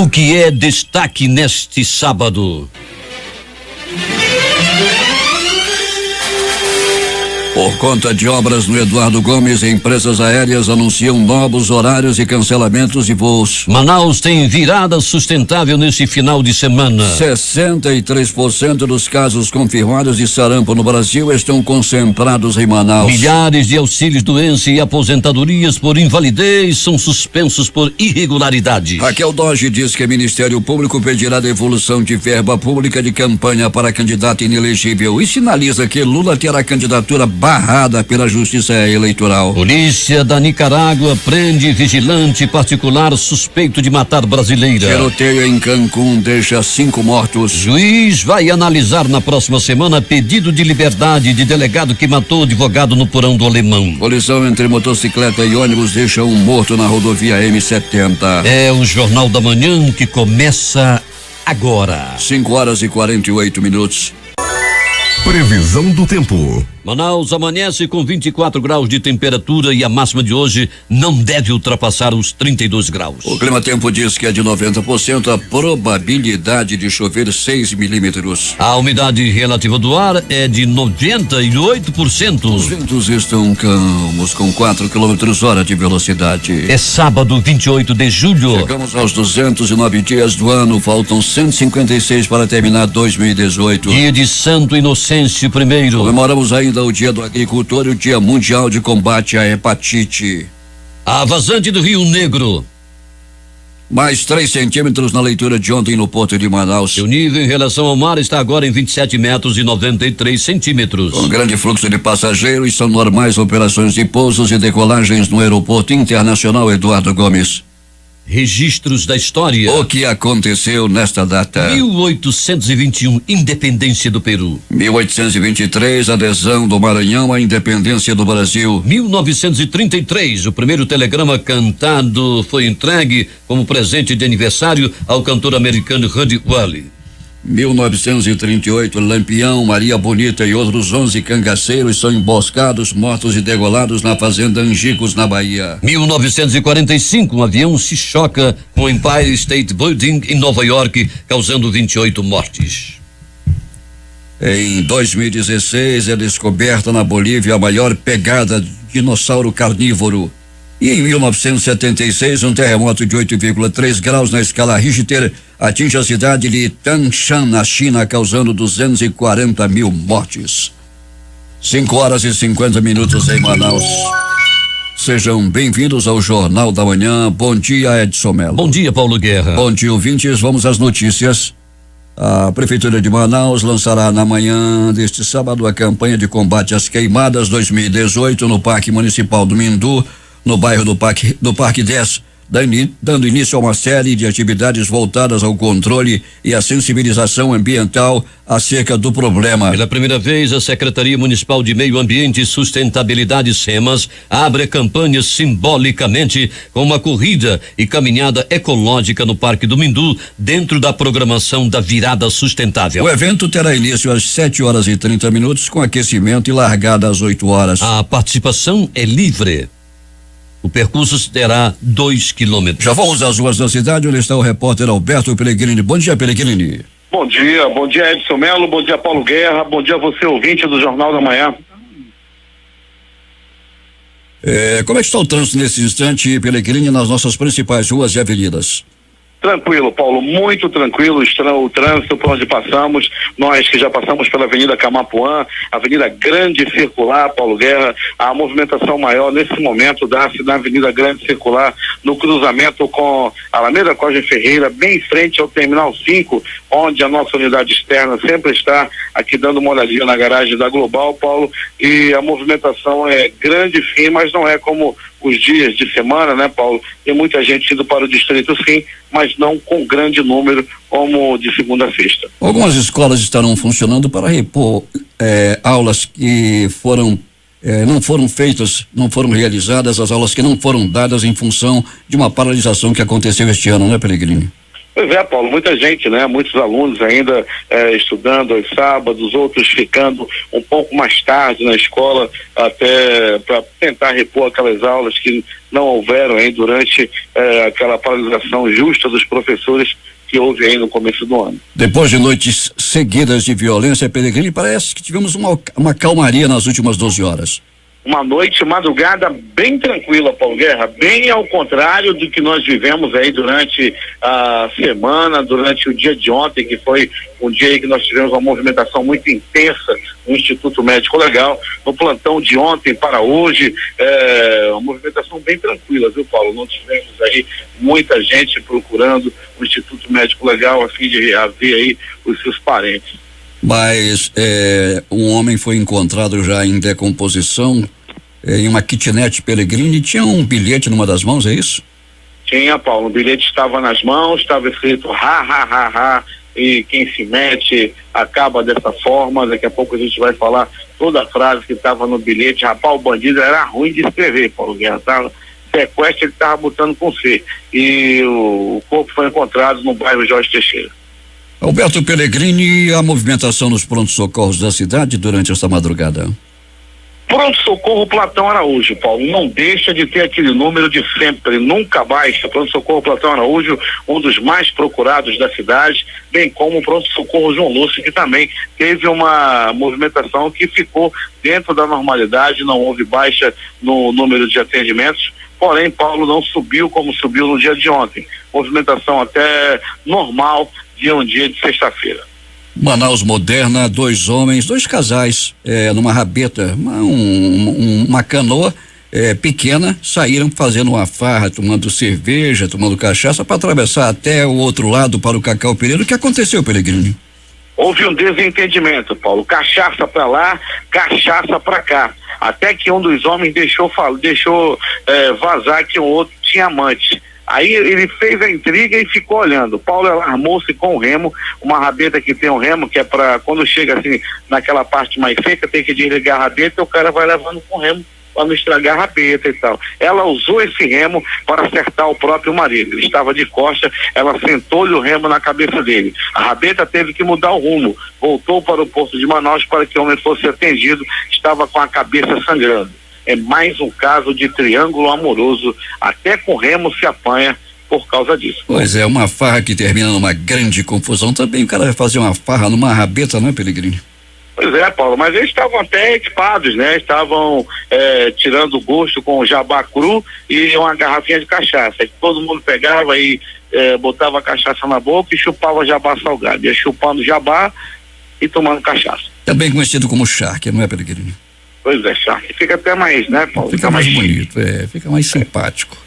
O que é destaque neste sábado? Por conta de obras no Eduardo Gomes, empresas aéreas anunciam novos horários e cancelamentos de voos. Manaus tem virada sustentável neste final de semana. 63% dos casos confirmados de sarampo no Brasil estão concentrados em Manaus. Milhares de auxílios doença e aposentadorias por invalidez são suspensos por irregularidade. Raquel Doge diz que o Ministério Público pedirá devolução de verba pública de campanha para candidato inelegível e sinaliza que Lula terá candidatura barrada pela Justiça Eleitoral. Polícia da Nicarágua prende vigilante particular suspeito de matar brasileira. Tiroteio em Cancún deixa 5 mortos. Juiz vai analisar na próxima semana pedido de liberdade de delegado que matou advogado no porão do Alemão. Colisão entre motocicleta e ônibus deixa um morto na rodovia M70. É o Jornal da Manhã que começa agora. 5h48. Previsão do tempo. Manaus amanhece com 24 graus de temperatura e a máxima de hoje não deve ultrapassar os 32 graus. O Clima Tempo diz que é de 90% a probabilidade de chover 6 milímetros. A umidade relativa do ar é de 98%. Os ventos estão calmos com 4 km/h de velocidade. É sábado, 28 de julho. Chegamos aos 209 dias do ano, faltam 156 para terminar 2018. Dia de Santo Inocêncio I. Comemoramos ainda o Dia do Agricultor e o Dia Mundial de Combate à Hepatite. A vazante do Rio Negro. Mais 3 centímetros na leitura de ontem no Porto de Manaus. Seu nível em relação ao mar está agora em 27 metros e 93 centímetros. Com grande fluxo de passageiros, são normais operações de pousos e decolagens no Aeroporto Internacional Eduardo Gomes. Registros da história. O que aconteceu nesta data? 1821, independência do Peru. 1823, adesão do Maranhão à independência do Brasil. 1933, o primeiro telegrama cantado foi entregue como presente de aniversário ao cantor americano Buddy Holly. 1938, Lampião, Maria Bonita e outros 11 cangaceiros são emboscados, mortos e degolados na fazenda Angicos, na Bahia. 1945, um avião se choca com o Empire State Building em Nova York, causando 28 mortes. Em 2016, é descoberta na Bolívia a maior pegada de dinossauro carnívoro. E em 1976, um terremoto de 8,3 graus na escala Richter atinge a cidade de Tangshan, na China, causando 240 mil mortes. 5h50 em Manaus. Sejam bem-vindos ao Jornal da Manhã. Bom dia, Edson Mello. Bom dia, Paulo Guerra. Bom dia, ouvintes. Vamos às notícias. A Prefeitura de Manaus lançará na manhã deste sábado a campanha de combate às queimadas 2018 no Parque Municipal do Mindu, no bairro do Parque 10, dando início a uma série de atividades voltadas ao controle e à sensibilização ambiental acerca do problema. Pela primeira vez, a Secretaria Municipal de Meio Ambiente e Sustentabilidade, SEMAS, abre a campanha simbolicamente com uma corrida e caminhada ecológica no Parque do Mindu, dentro da programação da Virada Sustentável. O evento terá início às 7h30, com aquecimento e largada às 8h. A participação é livre. O percurso terá 2 quilômetros. Já vamos às ruas da cidade, onde está o repórter Alberto Pellegrini. Bom dia, Pellegrini. Bom dia Edson Mello, bom dia Paulo Guerra, bom dia você ouvinte do Jornal da Manhã. Como é que está o trânsito nesse instante, Pellegrini, nas nossas principais ruas e avenidas? Tranquilo, Paulo, muito tranquilo o trânsito por onde passamos, nós que já passamos pela Avenida Camapuã, Avenida Grande Circular, Paulo Guerra, a movimentação maior nesse momento dá-se na Avenida Grande Circular, no cruzamento com a Alameda Costa Ferreira, bem em frente ao Terminal 5, onde a nossa unidade externa sempre está aqui dando uma olhadinha na garagem da Global, Paulo, e a movimentação é grande sim, mas não é como os dias de semana, né, Paulo? Tem muita gente indo para o distrito sim, mas não com grande número como de segunda a sexta. Algumas escolas estarão funcionando para repor aulas que não foram feitas, não foram realizadas, as aulas que não foram dadas em função de uma paralisação que aconteceu este ano, né, Pellegrini? Pois é, Paulo, muita gente, né? Muitos alunos ainda estudando aos sábados, outros ficando um pouco mais tarde na escola até para tentar repor aquelas aulas que não houveram aí durante aquela paralisação justa dos professores que houve aí no começo do ano. Depois de noites seguidas de violência, Pellegrini, parece que tivemos uma calmaria nas últimas 12 horas. Uma madrugada bem tranquila, Paulo Guerra, bem ao contrário do que nós vivemos aí durante a semana, durante o dia de ontem, que foi um dia aí que nós tivemos uma movimentação muito intensa no Instituto Médico Legal. No plantão de ontem para hoje, uma movimentação bem tranquila, viu, Paulo? Não tivemos aí muita gente procurando o Instituto Médico Legal a fim de reaver aí os seus parentes. Mas um homem foi encontrado já em decomposição em uma kitnet Pellegrini. Tinha um bilhete numa das mãos, é isso? Tinha, Paulo. O bilhete estava nas mãos, estava escrito ha, ha, ha, ha, e quem se mete acaba dessa forma. Daqui a pouco a gente vai falar toda a frase que estava no bilhete. Rapaz, o bandido era ruim de escrever, Paulo Guerra. Sequestro ele estava botando com C. E o corpo foi encontrado no bairro Jorge Teixeira. Alberto Pellegrini, a movimentação nos prontos-socorros da cidade durante esta madrugada. Pronto-socorro Platão Araújo, Paulo, não deixa de ter aquele número de sempre, nunca baixa. Pronto-socorro Platão Araújo, um dos mais procurados da cidade, bem como o pronto-socorro João Lúcio, que também teve uma movimentação que ficou dentro da normalidade, não houve baixa no número de atendimentos. Porém, Paulo, não subiu como subiu no dia de ontem. Movimentação até normal de um dia de sexta-feira. Manaus Moderna, 2 homens, 2 casais, numa rabeta, uma canoa pequena, saíram fazendo uma farra, tomando cerveja, tomando cachaça, para atravessar até o outro lado para o Cacau Pereira. O que aconteceu, Pellegrini? Houve um desentendimento, Paulo. Cachaça para lá, cachaça para cá. Até que um dos homens deixou vazar que o outro tinha amante. Aí ele fez a intriga e ficou olhando. Paulo alarmou-se com o remo, uma rabeta que tem um remo, que é para quando chega assim naquela parte mais seca, tem que desligar a rabeta e o cara vai levando com o remo para não estragar a rabeta e tal. Ela usou esse remo para acertar o próprio marido. Ele estava de costas, ela sentou-lhe o remo na cabeça dele. A rabeta teve que mudar o rumo, voltou para o porto de Manaus para que o homem fosse atendido, estava com a cabeça sangrando. É mais um caso de triângulo amoroso, até com remo se apanha por causa disso. Pois é, uma farra que termina numa grande confusão. Também o cara vai fazer uma farra numa rabeta, não é, Pellegrini? Pois é, Paulo, mas eles estavam até equipados, né? Estavam tirando gosto com o jabá cru e uma garrafinha de cachaça, que todo mundo pegava e botava a cachaça na boca e chupava jabá salgado, ia chupando jabá e tomando cachaça. Também conhecido como charque, não é, Pellegrini? Pois é, charque. Fica até mais, né, Paulo? Fica mais bonito, fica mais simpático.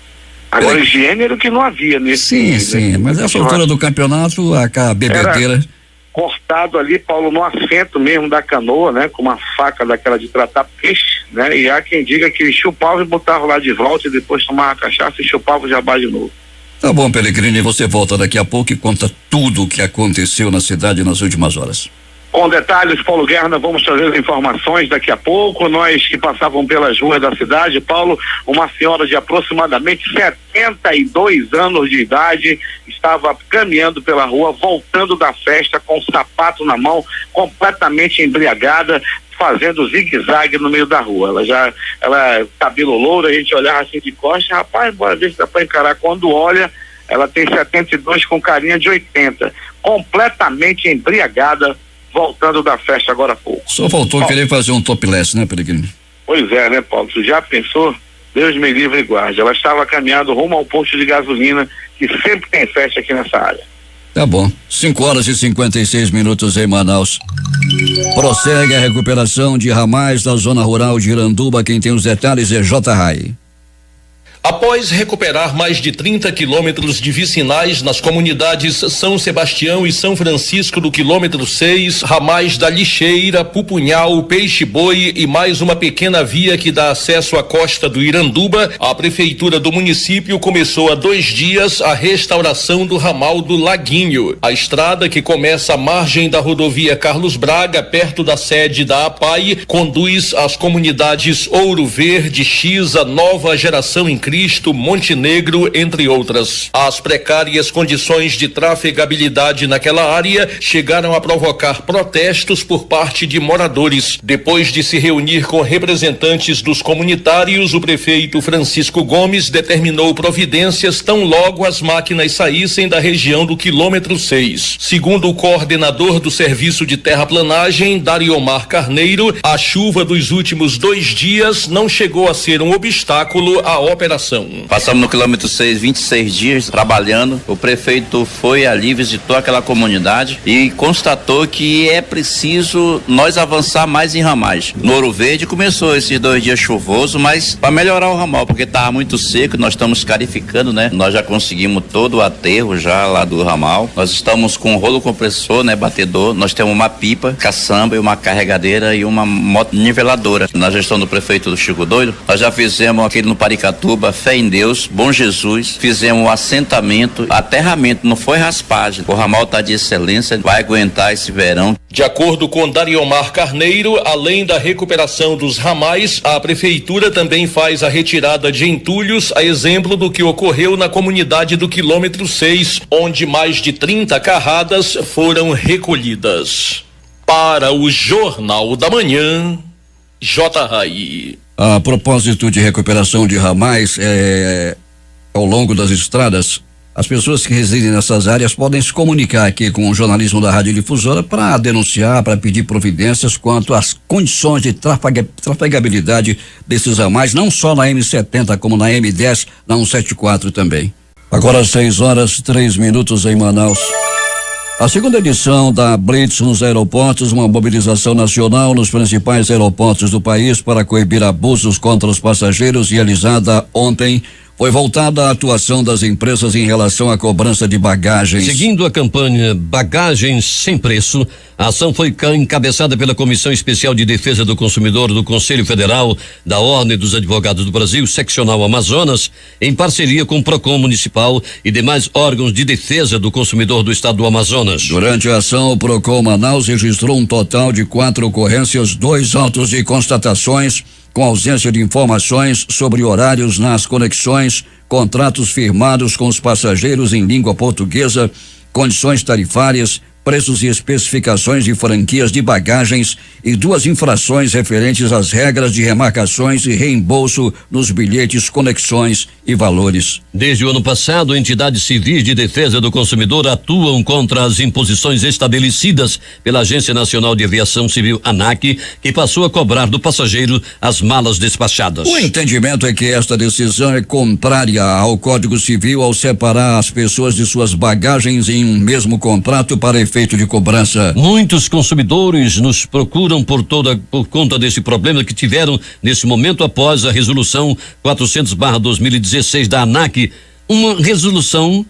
Agora, higiene era o que não havia nesse... Sim, mas essa altura do campeonato, a bebedeira... Era cortado ali, Paulo, no assento mesmo da canoa, né, com uma faca daquela de tratar peixe, né, e há quem diga que chupava e botava lá de volta e depois tomava a cachaça e chupava o jabá de novo. Tá bom, Pellegrini, você volta daqui a pouco e conta tudo o que aconteceu na cidade nas últimas horas. Com detalhes, Paulo Guerra, nós vamos trazer as informações daqui a pouco. Nós que passavam pelas ruas da cidade, Paulo, uma senhora de aproximadamente 72 anos de idade estava caminhando pela rua, voltando da festa com o sapato na mão, completamente embriagada, fazendo zigue-zague no meio da rua. Ela cabelo louro, a gente olhava assim de costas, rapaz, bora ver se dá para encarar. Quando olha, ela tem 72 com carinha de 80, completamente embriagada, voltando da festa agora há pouco. Só faltou Paulo querer fazer um topless, né, Pellegrini? Pois é, né, Paulo? Tu já pensou? Deus me livre e guarde. Ela estava caminhando rumo ao posto de gasolina, que sempre tem festa aqui nessa área. Tá bom. 5h56 em Manaus. Prossegue a recuperação de ramais da zona rural de Iranduba. Quem tem os detalhes é J. Rai. Após recuperar mais de 30 quilômetros de vicinais nas comunidades São Sebastião e São Francisco do quilômetro 6, ramais da Lixeira, Pupunhal, Peixe Boi e mais uma pequena via que dá acesso à costa do Iranduba, a prefeitura do município começou há 2 dias a restauração do ramal do Laguinho. A estrada, que começa à margem da rodovia Carlos Braga, perto da sede da APAI, conduz às comunidades Ouro Verde, Xisa, Nova Geração Incrível Cristo, Montenegro, entre outras. As precárias condições de trafegabilidade naquela área chegaram a provocar protestos por parte de moradores. Depois de se reunir com representantes dos comunitários, o prefeito Francisco Gomes determinou providências tão logo as máquinas saíssem da região do quilômetro 6. Segundo o coordenador do serviço de terraplanagem, Dariomar Carneiro, a chuva dos últimos 2 dias não chegou a ser um obstáculo à operação. Passamos no quilômetro 6, 26 dias trabalhando. O prefeito foi ali, visitou aquela comunidade e constatou que é preciso nós avançar mais em ramais. No Ouro Verde começou esses 2 dias chuvosos, mas para melhorar o ramal, porque estava muito seco, nós estamos carificando, né? Nós já conseguimos todo o aterro já lá do ramal. Nós estamos com um rolo compressor, né? Batedor. Nós temos uma pipa, caçamba e uma carregadeira e uma moto niveladora. Na gestão do prefeito do Chico Doido, nós já fizemos aquele no Paricatuba, Fé em Deus, Bom Jesus, fizemos o assentamento, aterramento, não foi raspagem. O ramal está de excelência, vai aguentar esse verão. De acordo com Dariomar Carneiro, além da recuperação dos ramais, a prefeitura também faz a retirada de entulhos, a exemplo do que ocorreu na comunidade do quilômetro 6, onde mais de 30 carradas foram recolhidas. Para o Jornal da Manhã, J. Rai. A propósito de recuperação de ramais, ao longo das estradas, as pessoas que residem nessas áreas podem se comunicar aqui com o jornalismo da Rádio Difusora para denunciar, para pedir providências quanto às condições de trafegabilidade desses ramais, não só na M70 como na M10, na 174 também. Agora 6h03 em Manaus. A segunda edição da Blitz nos aeroportos, uma mobilização nacional nos principais aeroportos do país para coibir abusos contra os passageiros, realizada ontem, foi voltada à atuação das empresas em relação à cobrança de bagagens. Seguindo a campanha Bagagens Sem Preço, a ação foi encabeçada pela Comissão Especial de Defesa do Consumidor do Conselho Federal da Ordem dos Advogados do Brasil, Seccional Amazonas, em parceria com o Procon Municipal e demais órgãos de defesa do consumidor do estado do Amazonas. Durante a ação, o Procon Manaus registrou um total de 4 ocorrências, 2 autos de constatações, com ausência de informações sobre horários nas conexões, contratos firmados com os passageiros em língua portuguesa, condições tarifárias, preços e especificações de franquias de bagagens e 2 infrações referentes às regras de remarcações e reembolso nos bilhetes, conexões e valores. Desde o ano passado, entidades civis de defesa do consumidor atuam contra as imposições estabelecidas pela Agência Nacional de Aviação Civil, ANAC, que passou a cobrar do passageiro as malas despachadas. O entendimento é que esta decisão é contrária ao Código Civil ao separar as pessoas de suas bagagens em um mesmo contrato para efeito de cobrança. Muitos consumidores nos procuram por conta desse problema que tiveram nesse momento após a resolução 400/2016 da ANAC, uma resolução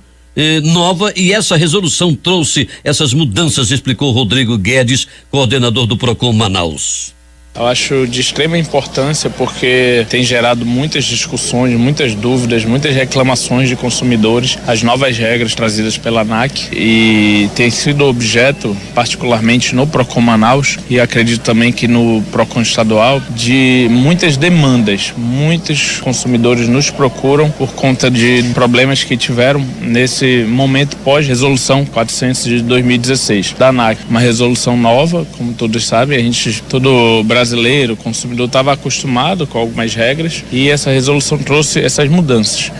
nova, e essa resolução trouxe essas mudanças, explicou Rodrigo Guedes, coordenador do Procon Manaus. Eu acho de extrema importância porque tem gerado muitas discussões, muitas dúvidas, muitas reclamações de consumidores, as novas regras trazidas pela ANAC, e tem sido objeto, particularmente no Procon Manaus e acredito também que no Procon estadual, de muitas demandas. Muitos consumidores nos procuram por conta de problemas que tiveram nesse momento pós-resolução 400 de 2016 da ANAC. Uma resolução nova, como todos sabem, todo brasileiro, o consumidor estava acostumado com algumas regras e essa resolução trouxe essas mudanças.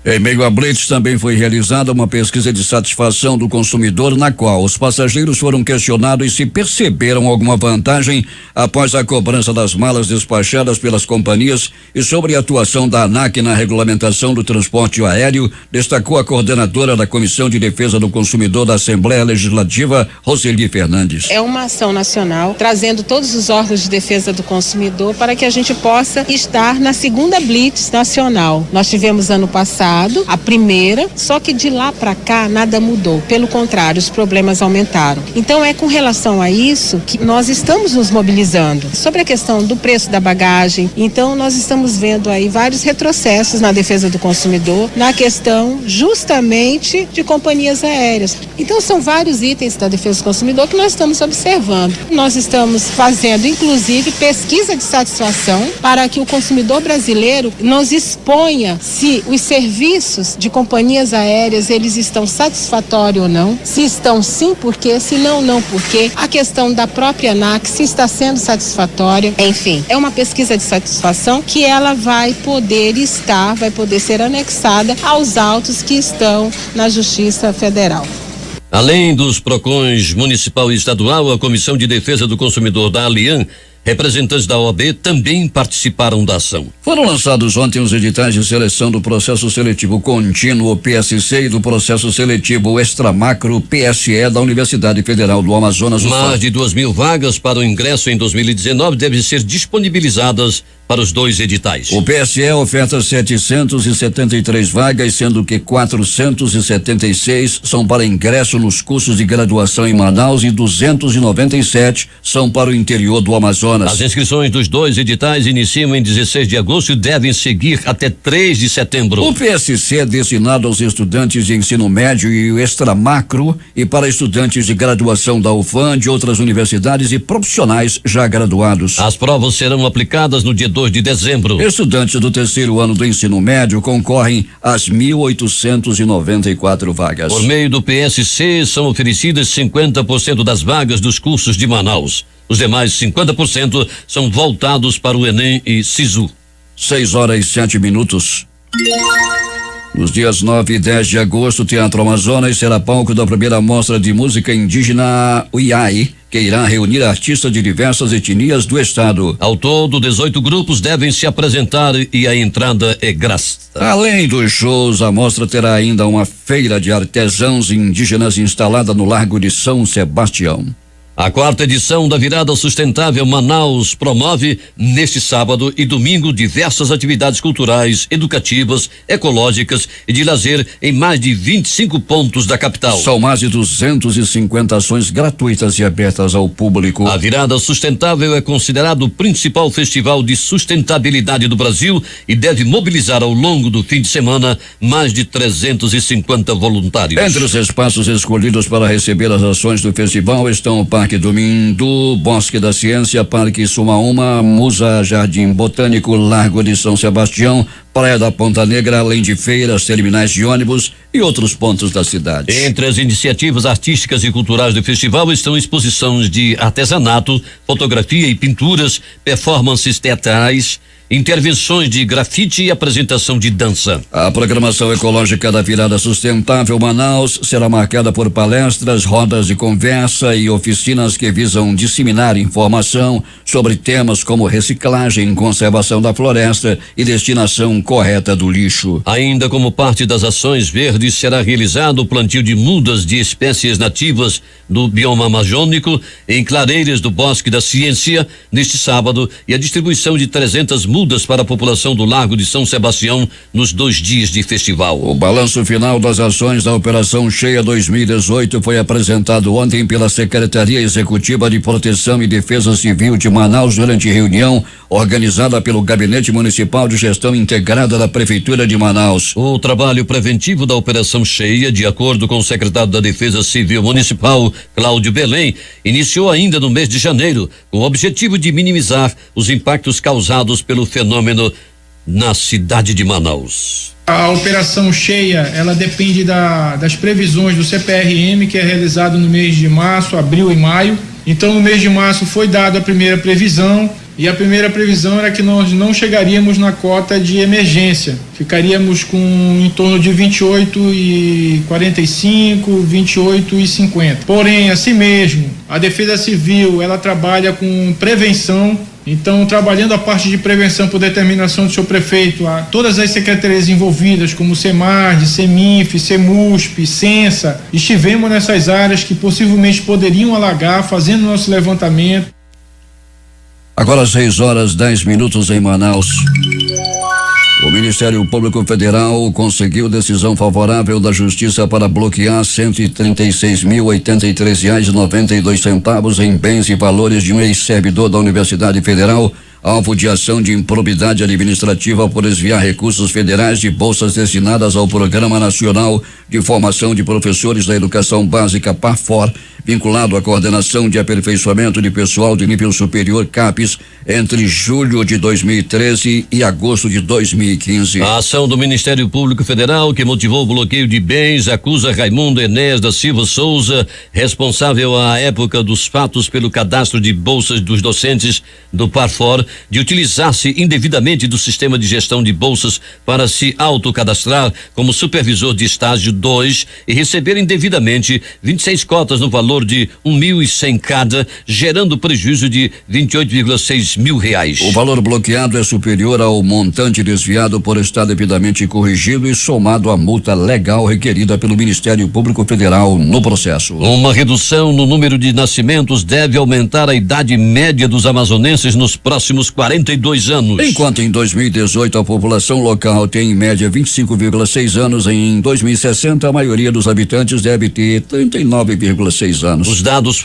Em meio à Blitz também foi realizada uma pesquisa de satisfação do consumidor, na qual os passageiros foram questionados se perceberam alguma vantagem após a cobrança das malas despachadas pelas companhias e sobre a atuação da ANAC na regulamentação do transporte aéreo, destacou a coordenadora da Comissão de Defesa do Consumidor da Assembleia Legislativa, Roseli Fernandes. É uma ação nacional trazendo todos os órgãos de defesa do consumidor para que a gente possa estar na segunda Blitz nacional. Nós tivemos ano passado passado, a primeira, só que de lá para cá nada mudou. Pelo contrário, os problemas aumentaram. Então é com relação a isso que nós estamos nos mobilizando. Sobre a questão do preço da bagagem, então nós estamos vendo aí vários retrocessos na defesa do consumidor, na questão justamente de companhias aéreas. Então são vários itens da defesa do consumidor que nós estamos observando. Nós estamos fazendo, inclusive, pesquisa de satisfação para que o consumidor brasileiro nos exponha se os serviços de companhias aéreas eles estão satisfatórios ou não, se estão sim, por quê, se não, não por quê, a questão da própria ANAC, se está sendo satisfatória, enfim, é uma pesquisa de satisfação que ela vai poder ser anexada aos autos que estão na Justiça Federal. Além dos PROCONs municipal e estadual, a Comissão de Defesa do Consumidor da Alian, representantes da OAB também participaram da ação. Foram lançados ontem os editais de seleção do processo seletivo contínuo PSC e do processo seletivo extramacro PSE da Universidade Federal do Amazonas. Mais de 2.000 vagas para o ingresso em 2019 devem ser disponibilizadas para os dois editais. O PSE oferta 773 vagas, sendo que 476 são para ingresso nos cursos de graduação em Manaus e 297 são para o interior do Amazonas. As inscrições dos dois editais iniciam em 16 de agosto e devem seguir até 3 de setembro. O PSC é destinado aos estudantes de ensino médio e extramacro e para estudantes de graduação da UFAM, de outras universidades e profissionais já graduados. As provas serão aplicadas no dia 2 de dezembro. Estudantes do terceiro ano do ensino médio concorrem às 1.894 vagas. Por meio do PSC são oferecidas 50% das vagas dos cursos de Manaus. Os demais 50% são voltados para o Enem e SISU. 6:07. Nos dias 9 e 10 de agosto, o Teatro Amazonas será palco da primeira mostra de música indígena Uiai, que irá reunir artistas de diversas etnias do estado. Ao todo, 18 grupos devem se apresentar e a entrada é grátis. Além dos shows, a mostra terá ainda uma feira de artesãos indígenas instalada no Largo de São Sebastião. A 4ª edição da Virada Sustentável Manaus promove, neste sábado e domingo, diversas atividades culturais, educativas, ecológicas e de lazer em mais de 25 pontos da capital. São mais de 250 ações gratuitas e abertas ao público. A Virada Sustentável é considerado o principal festival de sustentabilidade do Brasil e deve mobilizar ao longo do fim de semana mais de 350 voluntários. Entre os espaços escolhidos para receber as ações do festival estão o Parque do Mindu, Bosque da Ciência, Parque Sumaúma, Musa, Jardim Botânico, Largo de São Sebastião, Praia da Ponta Negra, além de feiras, terminais de ônibus e outros pontos da cidade. Entre as iniciativas artísticas e culturais do festival estão exposições de artesanato, fotografia e pinturas, performances teatrais, intervenções de grafite e apresentação de dança. A programação ecológica da Virada Sustentável Manaus será marcada por palestras, rodas de conversa e oficinas que visam disseminar informação sobre temas como reciclagem, conservação da floresta e destinação correta do lixo. Ainda como parte das ações verdes, será realizado o plantio de mudas de espécies nativas do bioma amazônico em clareiras do Bosque da Ciência neste sábado e a distribuição de 300 mudas para a população do Largo de São Sebastião nos 2 dias de festival. O balanço final das ações da Operação Cheia 2018 foi apresentado ontem pela Secretaria Executiva de Proteção e Defesa Civil de Manaus durante reunião organizada pelo Gabinete Municipal de Gestão Integrada da Prefeitura de Manaus. O trabalho preventivo da Operação Cheia, de acordo com o secretário da Defesa Civil Municipal, Cláudio Belém, iniciou ainda no mês de janeiro, com o objetivo de minimizar os impactos causados pelo fenômeno na cidade de Manaus. A Operação Cheia, ela depende das previsões do CPRM, que é realizado no mês de março, abril e maio. Então, no mês de março foi dada a primeira previsão, e a primeira previsão era que nós não chegaríamos na cota de emergência. Ficaríamos com em torno de 28,45, 28,50. Porém, assim mesmo, a Defesa Civil, ela trabalha com prevenção. Então, trabalhando a parte de prevenção por determinação do seu prefeito, a todas as secretarias envolvidas, como CEMARD, CEMINF, CEMUSP, CENSA, estivemos nessas áreas que possivelmente poderiam alagar, fazendo nosso levantamento. Agora 6:10 em Manaus. O Ministério Público Federal conseguiu decisão favorável da Justiça para bloquear R$136.083,92 em bens e valores de um ex-servidor da Universidade Federal, alvo de ação de improbidade administrativa por desviar recursos federais de bolsas destinadas ao Programa Nacional de Formação de Professores da Educação Básica PAFOR, vinculado à coordenação de aperfeiçoamento de pessoal de nível superior CAPES entre julho de 2013 e agosto de 2015. A ação do Ministério Público Federal, que motivou o bloqueio de bens, acusa Raimundo Enéas da Silva Souza, responsável à época dos fatos pelo cadastro de bolsas dos docentes do PAFOR, de utilizar-se indevidamente do sistema de gestão de bolsas para se autocadastrar como supervisor de estágio 2 e receber indevidamente 26 cotas no valor de 1.100 cada, gerando prejuízo de R$28,6 mil. O valor bloqueado é superior ao montante desviado por estar devidamente corrigido e somado à multa legal requerida pelo Ministério Público Federal no processo. Uma redução no número de nascimentos deve aumentar a idade média dos amazonenses nos próximos 42 anos. Enquanto em 2018 a população local tem em média 25,6 anos, em 2060 a maioria dos habitantes deve ter 39,6 anos. Os dados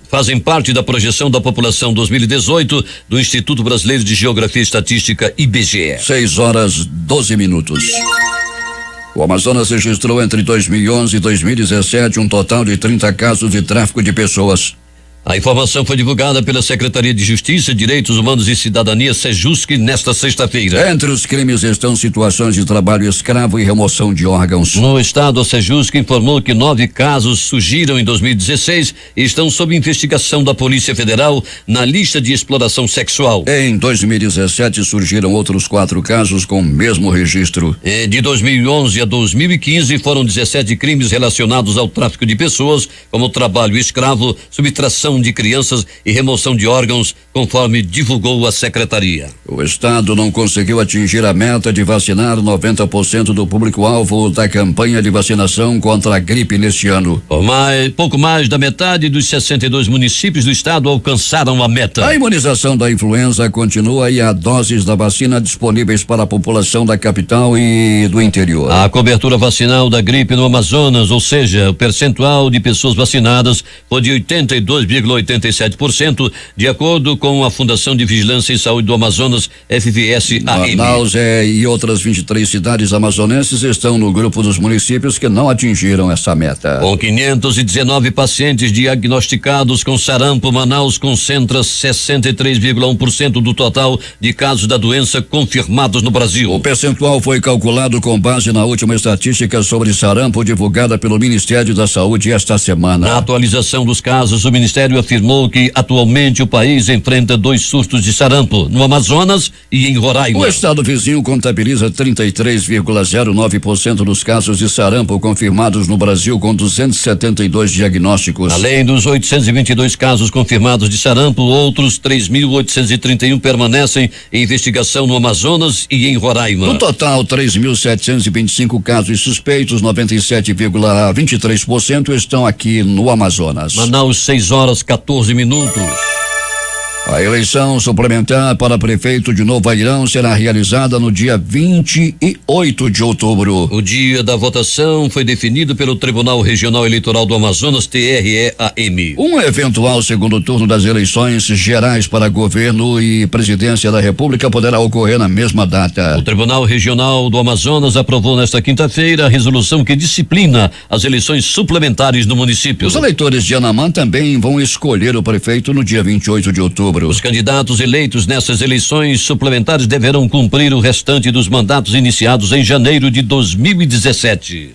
fazem parte da projeção da população 2018 do Instituto Brasileiro de Geografia e Estatística, IBGE. 6:12. O Amazonas registrou entre 2011 e 2017 um total de 30 casos de tráfico de pessoas. A informação foi divulgada pela Secretaria de Justiça, Direitos Humanos e Cidadania, SEJUSC, nesta sexta-feira. Entre os crimes estão situações de trabalho escravo e remoção de órgãos. No estado, a SEJUSC informou que 9 casos surgiram em 2016 e estão sob investigação da Polícia Federal na lista de exploração sexual. Em 2017 surgiram outros 4 casos com o mesmo registro. De 2011 a 2015 foram 17 crimes relacionados ao tráfico de pessoas, como trabalho escravo, subtração de crianças e remoção de órgãos, conforme divulgou a secretaria. O estado não conseguiu atingir a meta de vacinar 90% do público-alvo da campanha de vacinação contra a gripe neste ano. Pouco mais da metade dos 62 municípios do estado alcançaram a meta. A imunização da influenza continua e há doses da vacina disponíveis para a população da capital e do interior. A cobertura vacinal da gripe no Amazonas, ou seja, o percentual de pessoas vacinadas foi de 82,87%, de acordo com a Fundação de Vigilância e Saúde do Amazonas, FVS-AM. Manaus e outras 23 cidades amazonenses estão no grupo dos municípios que não atingiram essa meta. Com 519 pacientes diagnosticados com sarampo, Manaus concentra 63,1% do total de casos da doença confirmados no Brasil. O percentual foi calculado com base na última estatística sobre sarampo divulgada pelo Ministério da Saúde esta semana. Na atualização dos casos, o Ministério afirmou que atualmente o país enfrenta 2 surtos de sarampo, no Amazonas e em Roraima. O estado vizinho contabiliza 33,09% dos casos de sarampo confirmados no Brasil, com 272 diagnósticos. Além dos 822 casos confirmados de sarampo, outros 3.831 permanecem em investigação no Amazonas e em Roraima. No total, 3.725 casos suspeitos, 97,23% estão aqui no Amazonas. Manaus, 6:14. A eleição suplementar para prefeito de Novo Airão será realizada no dia 28 de outubro. O dia da votação foi definido pelo Tribunal Regional Eleitoral do Amazonas, TRE-AM. Um eventual segundo turno das eleições gerais para governo e presidência da República poderá ocorrer na mesma data. O Tribunal Regional do Amazonas aprovou nesta quinta-feira a resolução que disciplina as eleições suplementares no município. Os eleitores de Anamã também vão escolher o prefeito no dia 28 de outubro. Os candidatos eleitos nessas eleições suplementares deverão cumprir o restante dos mandatos iniciados em janeiro de 2017.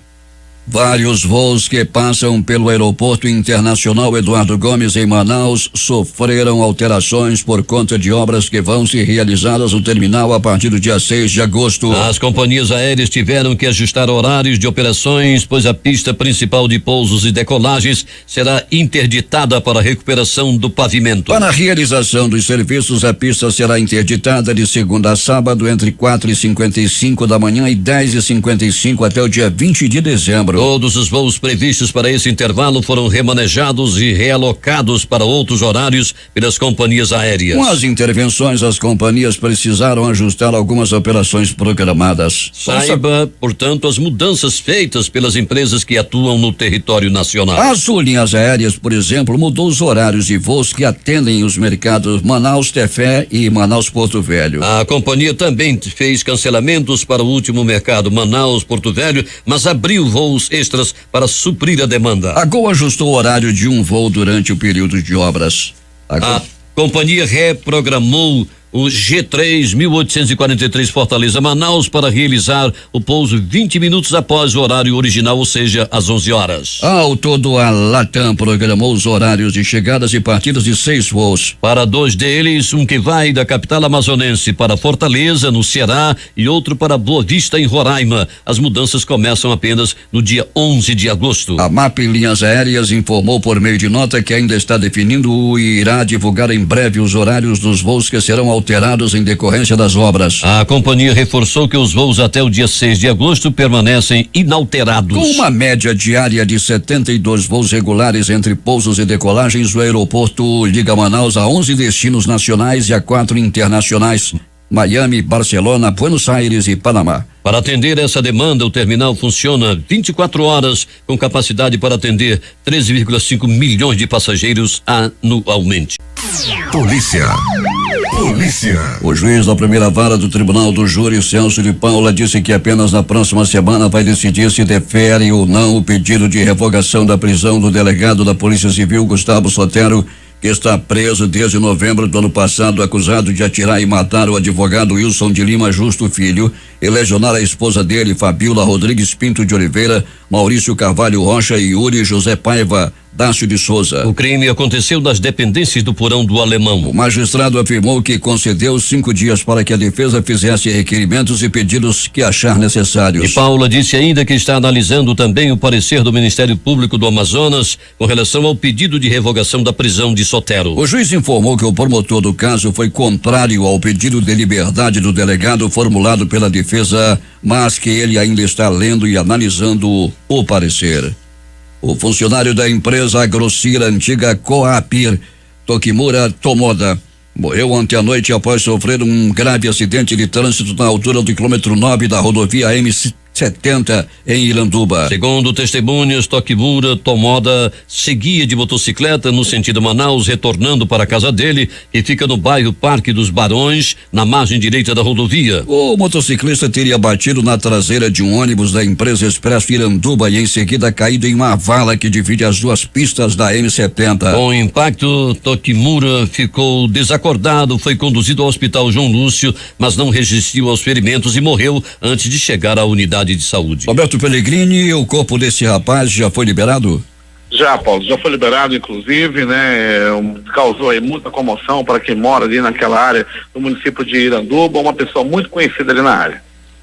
Vários voos que passam pelo Aeroporto Internacional Eduardo Gomes em Manaus sofreram alterações por conta de obras que vão ser realizadas no terminal a partir do dia 6 de agosto. As companhias aéreas tiveram que ajustar horários de operações, pois a pista principal de pousos e decolagens será interditada para a recuperação do pavimento. Para a realização dos serviços, a pista será interditada de segunda a sábado entre 4:55 da manhã e 10:55 até o dia 20 de dezembro. Centro. Todos os voos previstos para esse intervalo foram remanejados e realocados para outros horários pelas companhias aéreas. Com as intervenções, as companhias precisaram ajustar algumas operações programadas. Saiba, portanto, as mudanças feitas pelas empresas que atuam no território nacional. A Sul Linhas Aéreas, por exemplo, mudou os horários de voos que atendem os mercados Manaus-Tefé e Manaus-Porto Velho. A companhia também fez cancelamentos para o último mercado Manaus-Porto Velho, mas abriu voos extras para suprir a demanda. A Gol ajustou o horário de um voo durante o período de obras. A companhia reprogramou o G3 1843 Fortaleza-Manaus para realizar o pouso 20 minutos após o horário original, ou seja, às 11 horas. Ao todo, a Latam programou os horários de chegadas e partidas de 6 voos. Para 2 deles, um que vai da capital amazonense para Fortaleza, no Ceará, e outro para Boa Vista, em Roraima. As mudanças começam apenas no dia 11 de agosto. A MAP Linhas Aéreas informou por meio de nota que ainda está definindo e irá divulgar em breve os horários dos voos que serão alterados em decorrência das obras. A companhia reforçou que os voos até o dia 6 de agosto permanecem inalterados. Com uma média diária de 72 voos regulares entre pousos e decolagens, o aeroporto liga Manaus a 11 destinos nacionais e a 4 internacionais: Miami, Barcelona, Buenos Aires e Panamá. Para atender essa demanda, o terminal funciona 24 horas, com capacidade para atender 13,5 milhões de passageiros anualmente. Polícia. O juiz da primeira vara do Tribunal do Júri, Celso de Paula, disse que apenas na próxima semana vai decidir se defere ou não o pedido de revogação da prisão do delegado da Polícia Civil, Gustavo Sotero, que está preso desde novembro do ano passado, acusado de atirar e matar o advogado Wilson de Lima Justo Filho e lesionar a esposa dele, Fabiola Rodrigues Pinto de Oliveira, Maurício Carvalho Rocha e Yuri José Paiva Dácio de Souza. O crime aconteceu nas dependências do Porão do Alemão. O magistrado afirmou que concedeu 5 dias para que a defesa fizesse requerimentos e pedidos que achar necessários. E Paula disse ainda que está analisando também o parecer do Ministério Público do Amazonas com relação ao pedido de revogação da prisão de Sotero. O juiz informou que o promotor do caso foi contrário ao pedido de liberdade do delegado formulado pela defesa, mas que ele ainda está lendo e analisando o parecer. O funcionário da empresa Agrocir, antiga Coapir, Tokimura Tomoda, morreu ontem à noite após sofrer um grave acidente de trânsito na altura do quilômetro 9 da rodovia M70 em Iranduba. Segundo testemunhas, Tokimura Tomoda seguia de motocicleta no sentido Manaus, retornando para a casa dele, que fica no bairro Parque dos Barões, na margem direita da rodovia. O motociclista teria batido na traseira de um ônibus da empresa Expresso Iranduba e em seguida caído em uma vala que divide as duas pistas da M70. Com o impacto, Tokimura ficou desacordado, foi conduzido ao Hospital João Lúcio, mas não resistiu aos ferimentos e morreu antes de chegar à unidade de saúde. Roberto Pellegrini, o corpo desse rapaz já foi liberado? Já, Paulo, já foi liberado, inclusive, né? Causou aí muita comoção para quem mora ali naquela área do município de Iranduba, uma pessoa muito conhecida ali na área.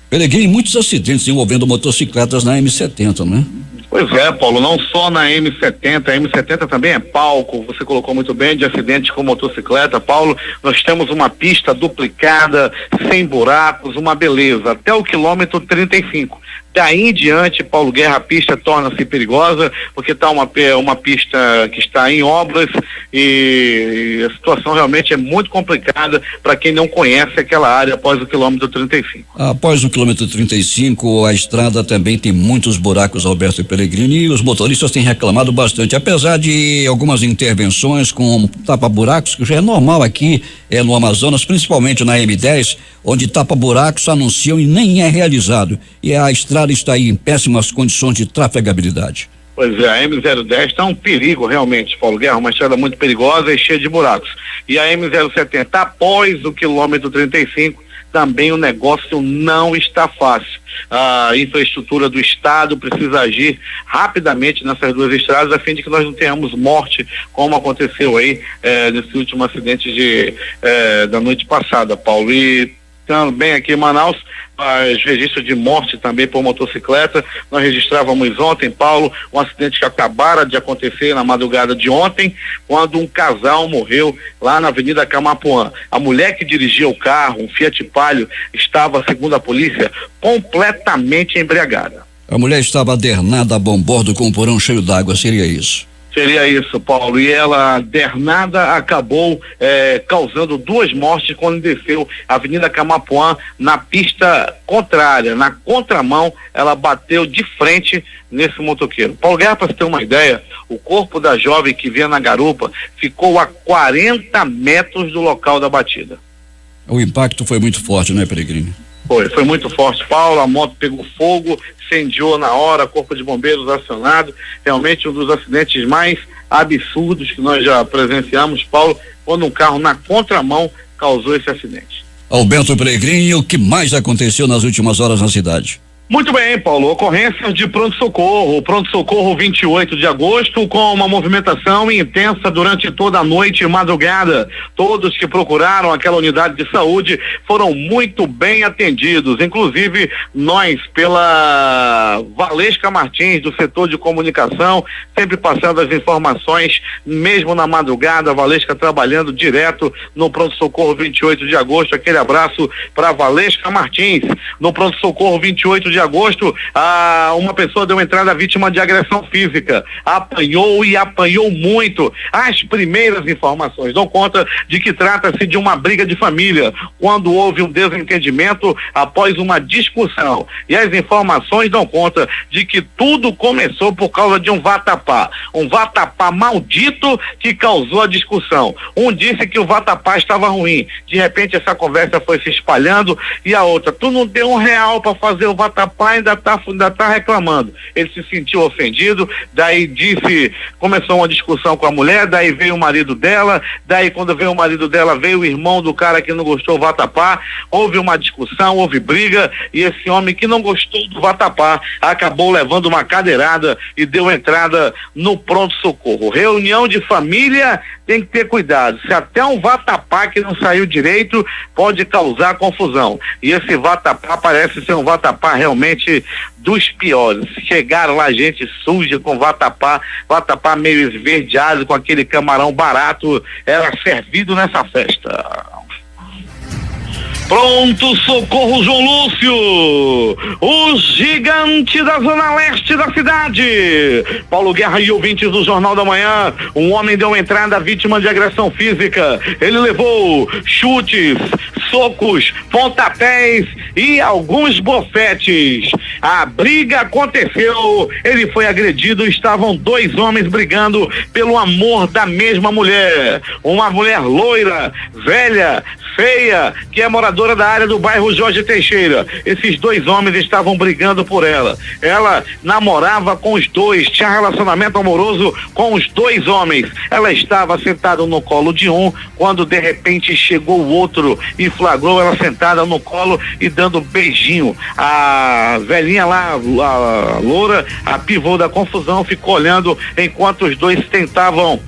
Pellegrini, muitos acidentes envolvendo motocicletas na M70, não é? Pois é, Paulo, não só na M70, a M70 também é palco, você colocou muito bem, de acidentes com motocicleta, Paulo. Nós temos uma pista duplicada, sem buracos, uma beleza, até o quilômetro 35. Daí em diante, Paulo Guerra, a pista torna-se perigosa, porque está uma pista que está em obras e a situação realmente é muito complicada para quem não conhece aquela área após o quilômetro 35. Após o quilômetro 35, a estrada também tem muitos buracos, Alberto Pellegrini, e os motoristas têm reclamado bastante, apesar de algumas intervenções com tapa-buracos, que já é normal aqui no Amazonas, principalmente na M10, onde tapa-buracos anunciam e nem é realizado. E a estrada está aí em péssimas condições de trafegabilidade. Pois é, a M010 está um perigo realmente, Paulo Guerra, uma estrada muito perigosa e cheia de buracos. E a M070, após o quilômetro 35, também o negócio não está fácil. A infraestrutura do estado precisa agir rapidamente nessas duas estradas, a fim de que nós não tenhamos morte, como aconteceu aí nesse último acidente da noite passada, Paulo. E também aqui em Manaus, os registros de morte também por motocicleta. Nós registrávamos ontem, Paulo, um acidente que acabara de acontecer na madrugada de ontem, quando um casal morreu lá na Avenida Camapuã. A mulher que dirigia o carro, um Fiat Palio, estava, segundo a polícia, completamente embriagada. A mulher estava adernada a bombordo com um porão cheio d'água, seria isso? Seria isso, Paulo. E ela, dernada, acabou causando 2 mortes quando desceu a Avenida Camapuã na pista contrária, na contramão. Ela bateu de frente nesse motoqueiro. Paulo Guerra, para você ter uma ideia, o corpo da jovem que vinha na garupa ficou a 40 metros do local da batida. O impacto foi muito forte, né, Peregrino? Foi muito forte, Paulo. A moto pegou fogo, incendiou na hora, corpo de bombeiros acionado. Realmente um dos acidentes mais absurdos que nós já presenciamos, Paulo, quando um carro na contramão causou esse acidente. Alberto Peregrino, o que mais aconteceu nas últimas horas na cidade? Muito bem, Paulo. Ocorrência de pronto-socorro. Pronto-socorro 28 de agosto, com uma movimentação intensa durante toda a noite e madrugada. Todos que procuraram aquela unidade de saúde foram muito bem atendidos. Inclusive, nós, pela Valesca Martins, do setor de comunicação, sempre passando as informações, mesmo na madrugada, a Valesca trabalhando direto no pronto-socorro 28 de agosto. Aquele abraço para Valesca Martins. No pronto-socorro 28 de agosto, uma pessoa deu entrada vítima de agressão física, apanhou e apanhou muito. As primeiras informações dão conta de que trata-se de uma briga de família, quando houve um desentendimento após uma discussão, e as informações dão conta de que tudo começou por causa de um vatapá maldito que causou a discussão. Um disse que o vatapá estava ruim, de repente essa conversa foi se espalhando, e a outra, tu não deu R$1 para fazer o vatapá, ainda tá reclamando. Ele se sentiu ofendido, daí começou uma discussão com a mulher, daí veio o marido dela, daí quando veio o marido dela, veio o irmão do cara que não gostou do vatapá, houve uma discussão, houve briga, e esse homem que não gostou do vatapá acabou levando uma cadeirada e deu entrada no pronto-socorro. Reunião de família tem que ter cuidado. Se até um vatapá que não saiu direito pode causar confusão. E esse vatapá parece ser um vatapá realmente dos piores. Chegaram lá gente suja com vatapá meio esverdeado, com aquele camarão barato, era servido nessa festa. Pronto socorro João Lúcio, o gigante da zona leste da cidade. Paulo Guerra e ouvintes do Jornal da Manhã, um homem deu entrada vítima de agressão física. Ele levou chutes, socos, pontapés e alguns bofetes. A briga aconteceu, ele foi agredido, estavam 2 homens brigando pelo amor da mesma mulher. Uma mulher loira, velha, feia, que é moradora da área do bairro Jorge Teixeira. Esses 2 homens estavam brigando por ela. Ela namorava com os 2, tinha relacionamento amoroso com os 2 homens. Ela estava sentada no colo de um, quando de repente chegou o outro e flagrou ela sentada no colo e dando beijinho. A velhinha lá, a loura, a pivô da confusão, ficou olhando enquanto os 2 tentavam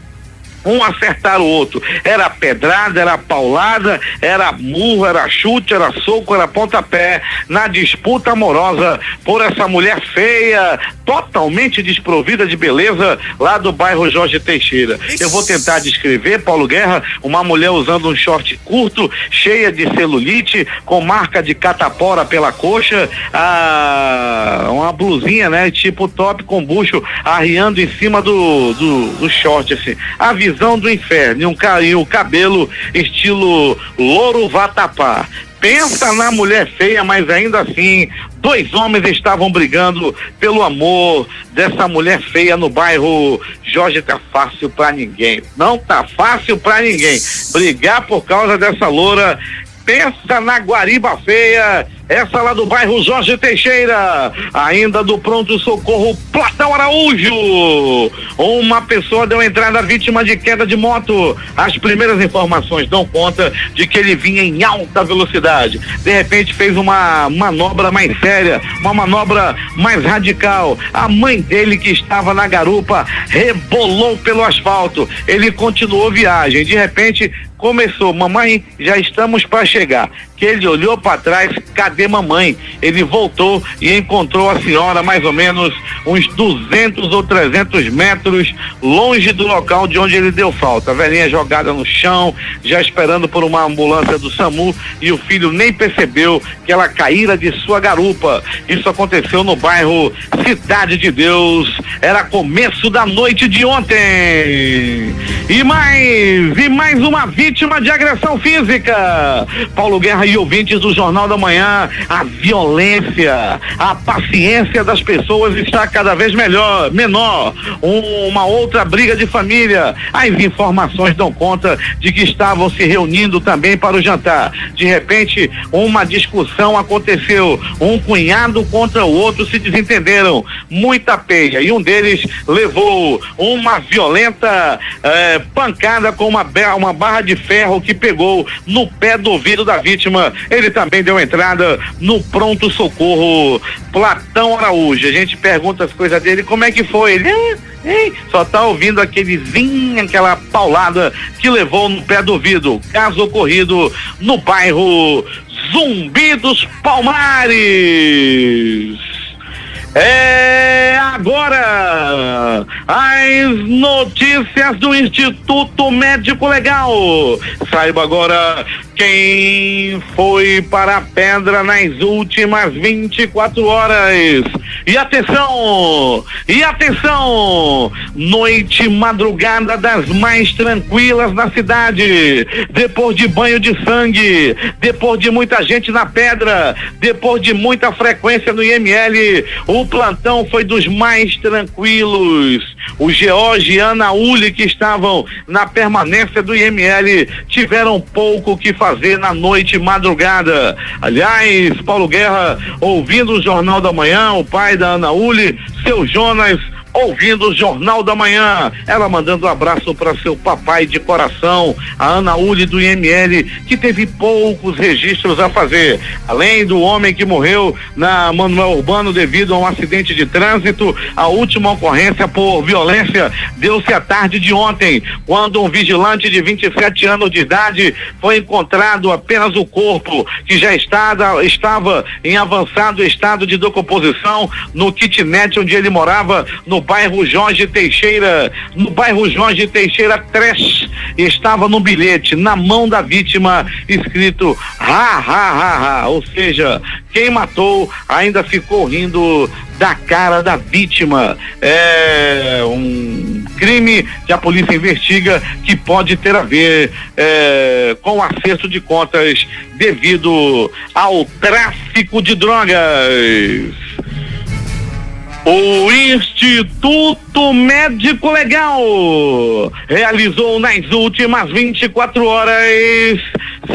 um acertar o outro. Era pedrada, era paulada, era murro, era chute, era soco, era pontapé, na disputa amorosa por essa mulher feia, totalmente desprovida de beleza, lá do bairro Jorge Teixeira. Eu vou tentar descrever, Paulo Guerra, uma mulher usando um short curto, cheia de celulite, com marca de catapora pela coxa, uma blusinha, né, tipo top com bucho, arriando em cima do short, assim. A visão do inferno, e o cabelo estilo louro vatapá. Pensa na mulher feia, mas ainda assim, 2 homens estavam brigando pelo amor dessa mulher feia no bairro Jorge. Tá fácil pra ninguém, não tá fácil pra ninguém brigar por causa dessa loura. Pensa na guariba feia, essa lá do bairro Jorge Teixeira. Ainda do pronto-socorro Platão Araújo, uma pessoa deu entrada vítima de queda de moto. As primeiras informações dão conta de que ele vinha em alta velocidade, de repente fez uma manobra mais séria, uma manobra mais radical. A mãe dele, que estava na garupa, rebolou pelo asfalto. Ele continuou viagem, de repente começou, mamãe, já estamos para chegar. Que ele olhou para trás, cadê mamãe? Ele voltou e encontrou a senhora mais ou menos uns 200 ou 300 metros longe do local de onde ele deu falta. A velhinha jogada no chão, já esperando por uma ambulância do SAMU, e o filho nem percebeu que ela caíra de sua garupa. Isso aconteceu no bairro Cidade de Deus. Era começo da noite de ontem. E mais uma vítima de agressão física. Paulo Guerra e ouvintes do Jornal da Manhã, a violência, a paciência das pessoas está cada vez menor. Uma outra briga de família. As informações dão conta de que estavam se reunindo também para o jantar. De repente, uma discussão aconteceu. Um cunhado contra o outro se desentenderam. Muita peia. E um deles levou uma violenta pancada com uma barra de ferro que pegou no pé do ouvido da vítima. Ele também deu entrada no pronto-socorro Platão Araújo. A gente pergunta as coisas dele, como é que foi? Ele só tá ouvindo aquela paulada que levou no pé do ouvido. Caso ocorrido no bairro Zumbi dos Palmares. Agora as notícias do Instituto Médico Legal. Saiba agora quem foi para a pedra nas últimas 24 horas. E atenção, noite madrugada das mais tranquilas na cidade, depois de banho de sangue, depois de muita gente na pedra, depois de muita frequência no IML, o plantão foi dos mais tranquilos. O George e Ana Uli, que estavam na permanência do IML, tiveram pouco o que fazer na noite madrugada. Aliás, Paulo Guerra, ouvindo o Jornal da Manhã, o pai da Ana Uli, seu Jonas, ouvindo o Jornal da Manhã, ela mandando um abraço para seu papai de coração, a Ana Uli do IML, que teve poucos registros a fazer. Além do homem que morreu na Manuel Urbano devido a um acidente de trânsito, a última ocorrência por violência deu-se à tarde de ontem, quando um vigilante de 27 anos de idade foi encontrado apenas o corpo, que já estava em avançado estado de decomposição no kitnet onde ele morava, no bairro Jorge Teixeira 3, estava no bilhete, na mão da vítima, escrito ou seja, quem matou ainda ficou rindo da cara da vítima. É um crime que a polícia investiga, que pode ter a ver com o acerto de contas devido ao tráfico de drogas. O Instituto Médico Legal realizou nas últimas 24 horas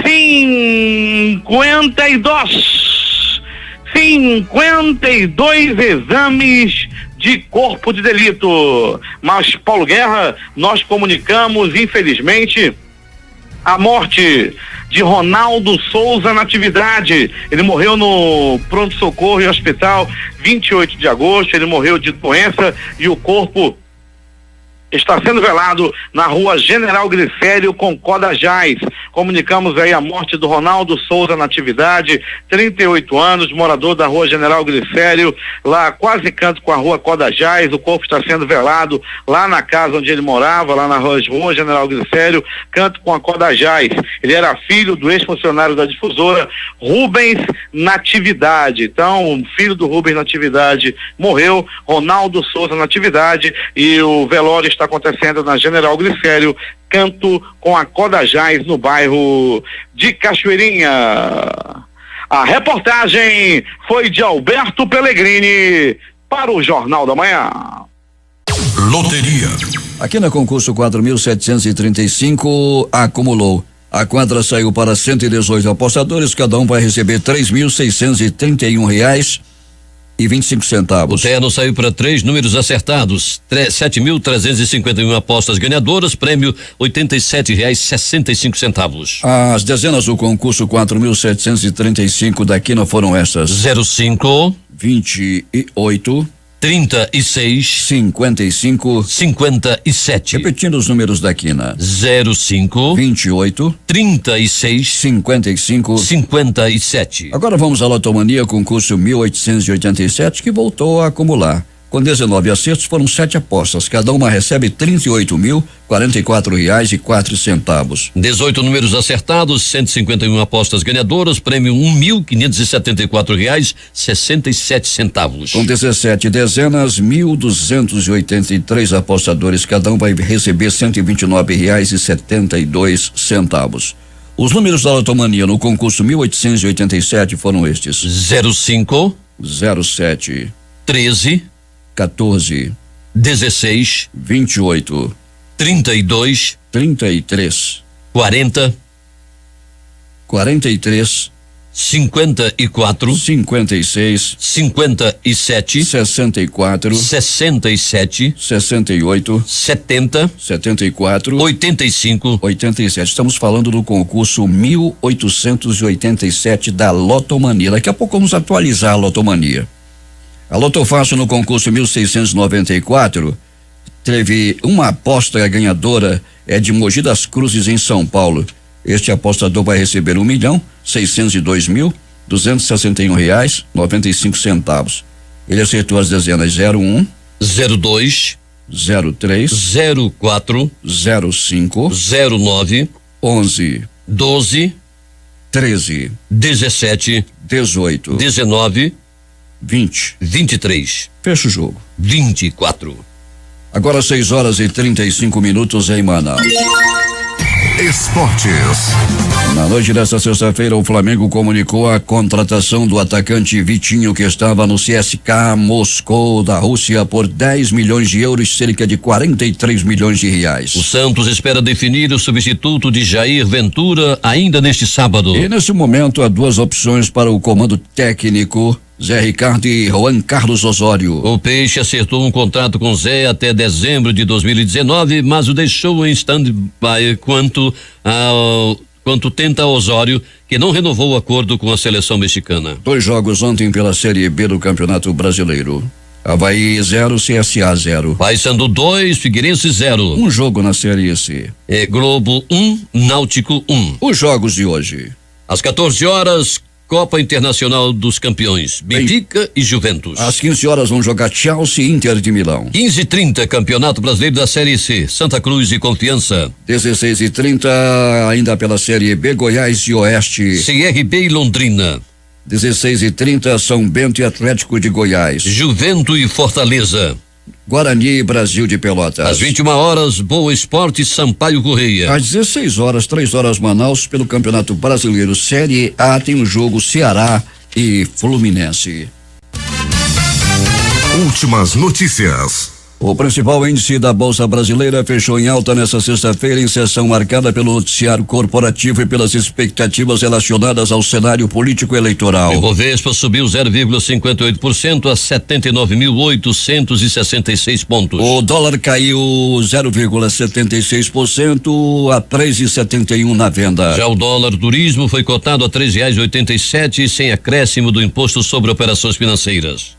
52 exames de corpo de delito. Mas, Paulo Guerra, nós comunicamos, infelizmente, a morte de Ronaldo Souza na atividade. Ele morreu no pronto-socorro e hospital 28 de agosto, ele morreu de doença e o corpo está sendo velado na rua General Glicério com Codajás. Comunicamos aí a morte do Ronaldo Souza na atividade, 38 anos, morador da rua General Glicério, lá quase canto com a rua Codajás. O corpo está sendo velado lá na casa onde ele morava, lá na rua General Glicério, canto com a Codajás. Ele era filho do ex-funcionário da difusora, Rubens Natividade. Então, o filho do Rubens Natividade morreu, Ronaldo Souza Natividade, e o velório está acontecendo na General Glicério, canto com a Codajás, no bairro de Cachoeirinha. A reportagem foi de Alberto Pellegrini para o Jornal da Manhã. Loteria. Aqui na concurso 4.735 acumulou. A quadra saiu para 118 apostadores, cada um vai receber R$3.631,25. O terno saiu para 3 números acertados, 7.351 apostas ganhadoras, prêmio R$87,65. As dezenas do concurso 4.735 da quina foram estas: 05, 28, 36 55 57. Repetindo os números da quina. 05 28 36 55 57. Agora vamos à Lotomania, concurso 1887, que voltou a acumular. Com 19 acertos, foram 7 apostas. Cada uma recebe R$38.044,04. 18 números acertados, 151 apostas ganhadoras, prêmio R$1.574,67. Com 17 dezenas, 1.283 apostadores. Cada um vai receber R$129,72. Os números da Lotomania no concurso 1887 foram estes: 05 07 13 14 16 28 32 33 40 43 54 56 57 64 67 68 70 74 85. 87. Estamos falando do concurso 1887 da Lotomania. Daqui a pouco vamos atualizar a Lotomania. A Loto Fácil no concurso 1694 teve uma aposta ganhadora, é de Mogi das Cruzes, em São Paulo. Este apostador vai receber R$1.602.261,95. Ele acertou as dezenas 01, 02 03, 04 05, 09 11, 12 13, 17 18, 19 20. 23 Fecha o jogo. 24. Agora 6h35 em Manaus. Esportes. Na noite desta sexta-feira, o Flamengo comunicou a contratação do atacante Vitinho, que estava no CSKA Moscou da Rússia por 10 milhões de euros, cerca de 43 milhões de reais. O Santos espera definir o substituto de Jair Ventura ainda neste sábado. E nesse momento há duas opções para o comando técnico: Zé Ricardo e Juan Carlos Osório. O Peixe acertou um contrato com Zé até dezembro de 2019, mas o deixou em stand-by quanto tenta Osório, que não renovou o acordo com a seleção mexicana. 2 jogos ontem pela Série B do Campeonato Brasileiro. Avaí 0, CSA 0. Paysandu 2, Figueirense 0. Um jogo na Série C. Globo 1, Náutico 1. Os jogos de hoje. Às 14 horas, Copa Internacional dos Campeões, Benfica e Juventus. Às 15 horas vão jogar Chelsea e Inter de Milão. 15h30, Campeonato Brasileiro da Série C, Santa Cruz e Confiança. 16h30, ainda pela Série B, Goiás e Oeste. CRB e Londrina. 16h30, São Bento e Atlético de Goiás. Juventus e Fortaleza. Guarani e Brasil de Pelotas. Às 21 horas, Boa Esporte e Sampaio Correia. Às 16 horas, 3 horas Manaus, pelo Campeonato Brasileiro Série A, tem o jogo Ceará e Fluminense. Últimas notícias. O principal índice da Bolsa Brasileira fechou em alta nesta sexta-feira, em sessão marcada pelo noticiário corporativo e pelas expectativas relacionadas ao cenário político eleitoral. O Bovespa subiu 0,58% a 79.866 pontos. O dólar caiu 0,76% a 3,71 na venda. Já o dólar turismo foi cotado a R$3,87 sem acréscimo do imposto sobre operações financeiras.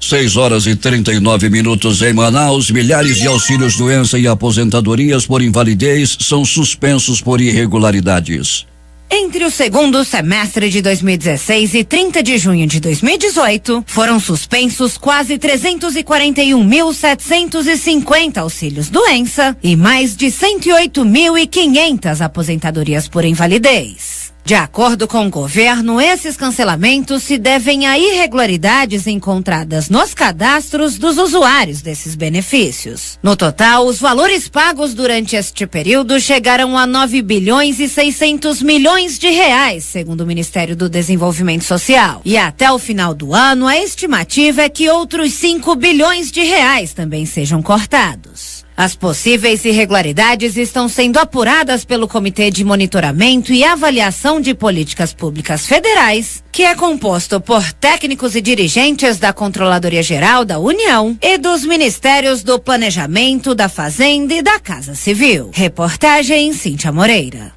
6h39 em Manaus. Milhares de auxílios doença e aposentadorias por invalidez são suspensos por irregularidades. Entre o segundo semestre de 2016 e 30 de junho de 2018, foram suspensos quase 341.750 auxílios doença e mais de 108.500 aposentadorias por invalidez. De acordo com o governo, esses cancelamentos se devem a irregularidades encontradas nos cadastros dos usuários desses benefícios. No total, os valores pagos durante este período chegaram a 9 bilhões e 600 milhões de reais, segundo o Ministério do Desenvolvimento Social. E até o final do ano, a estimativa é que outros 5 bilhões de reais também sejam cortados. As possíveis irregularidades estão sendo apuradas pelo Comitê de Monitoramento e Avaliação de Políticas Públicas Federais, que é composto por técnicos e dirigentes da Controladoria Geral da União e dos Ministérios do Planejamento, da Fazenda e da Casa Civil. Reportagem Cíntia Moreira.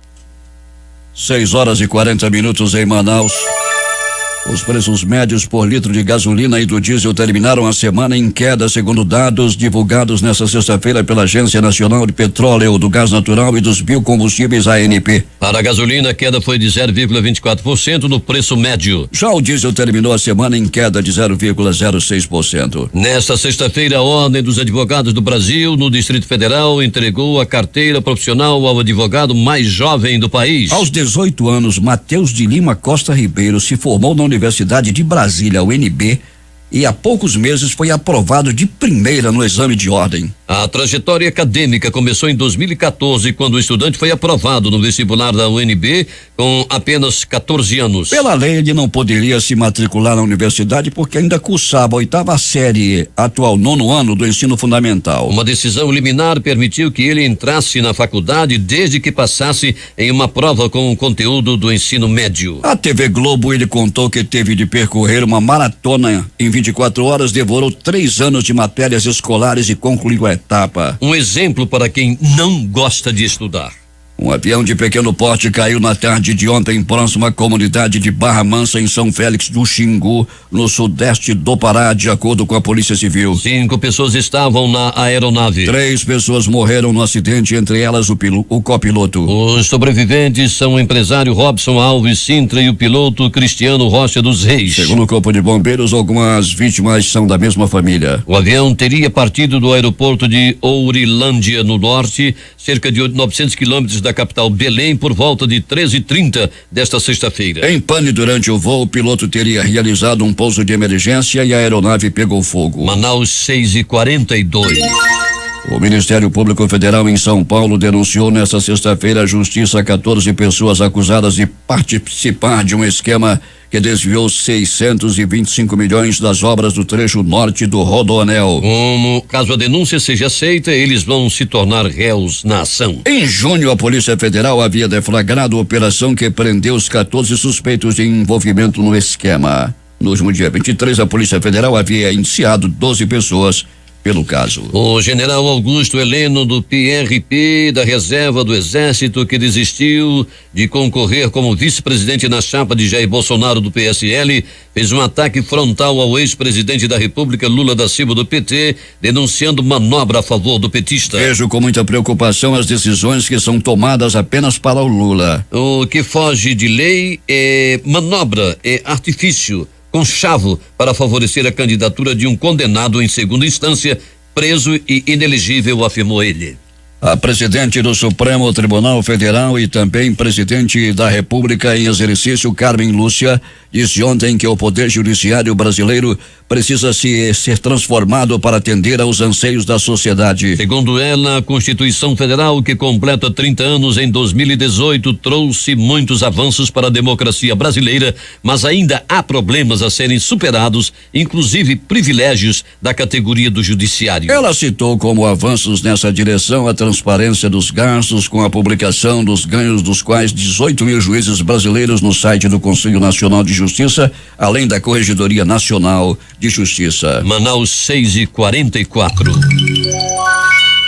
6h40 em Manaus. Os preços médios por litro de gasolina e do diesel terminaram a semana em queda, segundo dados divulgados nesta sexta-feira pela Agência Nacional de Petróleo, do Gás Natural e dos Biocombustíveis, ANP. Para a gasolina, a queda foi de 0,24% no preço médio. Já o diesel terminou a semana em queda de 0,06%. Nesta sexta-feira, a Ordem dos Advogados do Brasil, no Distrito Federal, entregou a carteira profissional ao advogado mais jovem do país. Aos 18 anos, Matheus de Lima Costa Ribeiro se formou na Universidade de Brasília, UNB, e há poucos meses foi aprovado de primeira no exame de ordem. A trajetória acadêmica começou em 2014, quando o estudante foi aprovado no vestibular da UNB com apenas 14 anos. Pela lei, ele não poderia se matricular na universidade porque ainda cursava a 8ª série, atual 9º ano do ensino fundamental. Uma decisão liminar permitiu que ele entrasse na faculdade desde que passasse em uma prova com o conteúdo do ensino médio. A TV Globo, ele contou que teve de percorrer uma maratona em 24 horas, devorou 3 anos de matérias escolares e concluiu a etapa. Um exemplo para quem não gosta de estudar. Um avião de pequeno porte caiu na tarde de ontem próximo à comunidade de Barra Mansa, em São Félix do Xingu, no sudeste do Pará, de acordo com a Polícia Civil. 5 pessoas estavam na aeronave. 3 pessoas morreram no acidente, entre elas o copiloto. Os sobreviventes são o empresário Robson Alves Sintra e o piloto Cristiano Rocha dos Reis. Segundo o Corpo de Bombeiros, algumas vítimas são da mesma família. O avião teria partido do aeroporto de Ourilândia, no norte, cerca de 900 quilômetros da capital Belém, por volta de 13h30 desta sexta-feira. Em pane durante o voo, o piloto teria realizado um pouso de emergência e a aeronave pegou fogo. Manaus, 6h42. O Ministério Público Federal em São Paulo denunciou nesta sexta-feira à Justiça 14 pessoas acusadas de participar de um esquema que desviou 625 milhões das obras do trecho norte do Rodoanel. Caso a denúncia seja aceita, eles vão se tornar réus na ação. Em junho, a Polícia Federal havia deflagrado a operação que prendeu os 14 suspeitos de envolvimento no esquema. No último dia 23, a Polícia Federal havia indiciado 12 pessoas pelo caso. O general Augusto Heleno, do PRP da Reserva do Exército, que desistiu de concorrer como vice-presidente na chapa de Jair Bolsonaro do PSL, fez um ataque frontal ao ex-presidente da República, Lula da Silva, do PT, denunciando manobra a favor do petista. Vejo com muita preocupação as decisões que são tomadas apenas para o Lula. O que foge de lei é manobra, é artifício, conchavo para favorecer a candidatura de um condenado em segunda instância, preso e inelegível, afirmou ele. A presidente do Supremo Tribunal Federal e também presidente da República em exercício, Carmen Lúcia, disse ontem que o Poder Judiciário brasileiro precisa ser transformado para atender aos anseios da sociedade. Segundo ela, a Constituição Federal, que completa 30 anos em 2018, trouxe muitos avanços para a democracia brasileira, mas ainda há problemas a serem superados, inclusive privilégios da categoria do judiciário. Ela citou como avanços nessa direção a transparência dos gastos, com a publicação dos ganhos dos quais 18 mil juízes brasileiros no site do Conselho Nacional de Justiça, além da Corregedoria Nacional de Justiça. Manaus, 6h44.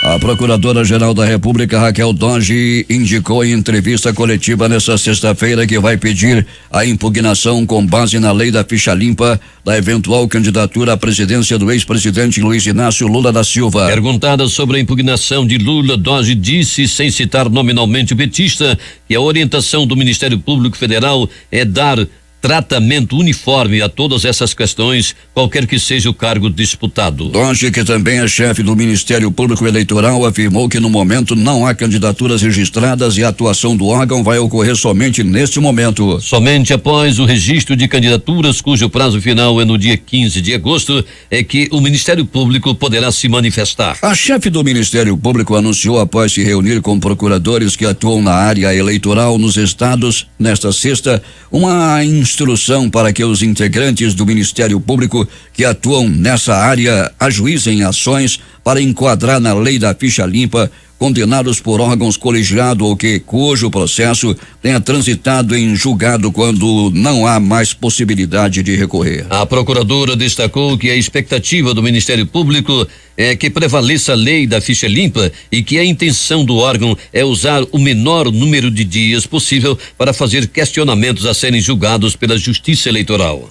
A Procuradora-Geral da República, Raquel Dodge, indicou em entrevista coletiva nesta sexta-feira que vai pedir a impugnação com base na lei da ficha limpa da eventual candidatura à presidência do ex-presidente Luiz Inácio Lula da Silva. Perguntada sobre a impugnação de Lula, Dodge disse, sem citar nominalmente o petista, que a orientação do Ministério Público Federal é dar tratamento uniforme a todas essas questões, qualquer que seja o cargo disputado. Dodge, que também é chefe do Ministério Público Eleitoral, afirmou que no momento não há candidaturas registradas e a atuação do órgão vai ocorrer somente neste momento. Somente após o registro de candidaturas, cujo prazo final é no dia 15 de agosto, é que o Ministério Público poderá se manifestar. A chefe do Ministério Público anunciou, após se reunir com procuradores que atuam na área eleitoral nos estados, nesta sexta, uma instrução para que os integrantes do Ministério Público que atuam nessa área ajuizem ações para enquadrar na lei da ficha limpa condenados por órgãos colegiados ou cujo processo tenha transitado em julgado quando não há mais possibilidade de recorrer. A procuradora destacou que a expectativa do Ministério Público é que prevaleça a lei da ficha limpa e que a intenção do órgão é usar o menor número de dias possível para fazer questionamentos a serem julgados pela Justiça Eleitoral.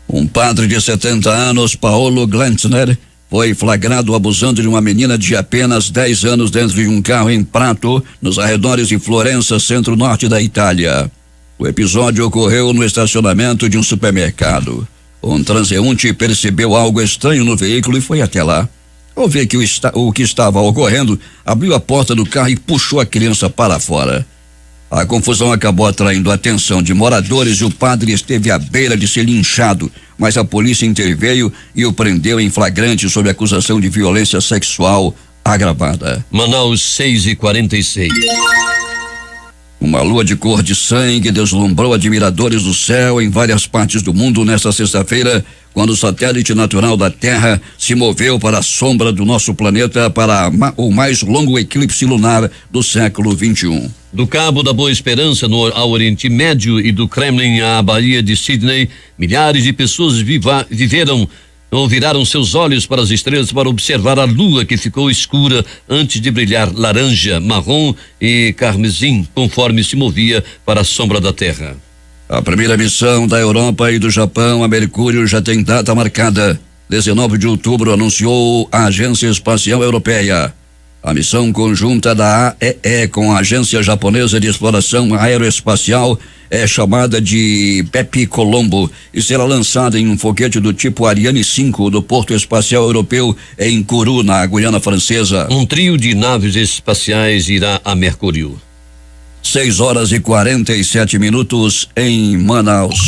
Um padre de 70 anos, Paulo Glantner, foi flagrado abusando de uma menina de apenas 10 anos dentro de um carro em Prato, nos arredores de Florença, centro-norte da Itália. O episódio ocorreu no estacionamento de um supermercado. Um transeunte percebeu algo estranho no veículo e foi até lá. Ao ver que o que estava ocorrendo, abriu a porta do carro e puxou a criança para fora. A confusão acabou atraindo a atenção de moradores e o padre esteve à beira de ser linchado, mas a polícia interveio e o prendeu em flagrante sob acusação de violência sexual agravada. Manaus 6:46. Uma lua de cor de sangue deslumbrou admiradores do céu em várias partes do mundo nesta sexta-feira, quando o satélite natural da Terra se moveu para a sombra do nosso planeta para o mais longo eclipse lunar do século XXI. Do Cabo da Boa Esperança ao Oriente Médio e do Kremlin à Baía de Sydney, milhares de pessoas viraram seus olhos para as estrelas para observar a lua que ficou escura antes de brilhar laranja, marrom e carmesim, conforme se movia para a sombra da Terra. A primeira missão da Europa e do Japão a Mercúrio já tem data marcada. 19 de outubro anunciou a Agência Espacial Europeia. A missão conjunta da AEE com a Agência Japonesa de Exploração Aeroespacial é chamada de Pepe Colombo e será lançada em um foguete do tipo Ariane 5 do Porto Espacial Europeu em Kourou, na Guiana Francesa. Um trio de naves espaciais irá a Mercúrio. 6:47 em Manaus.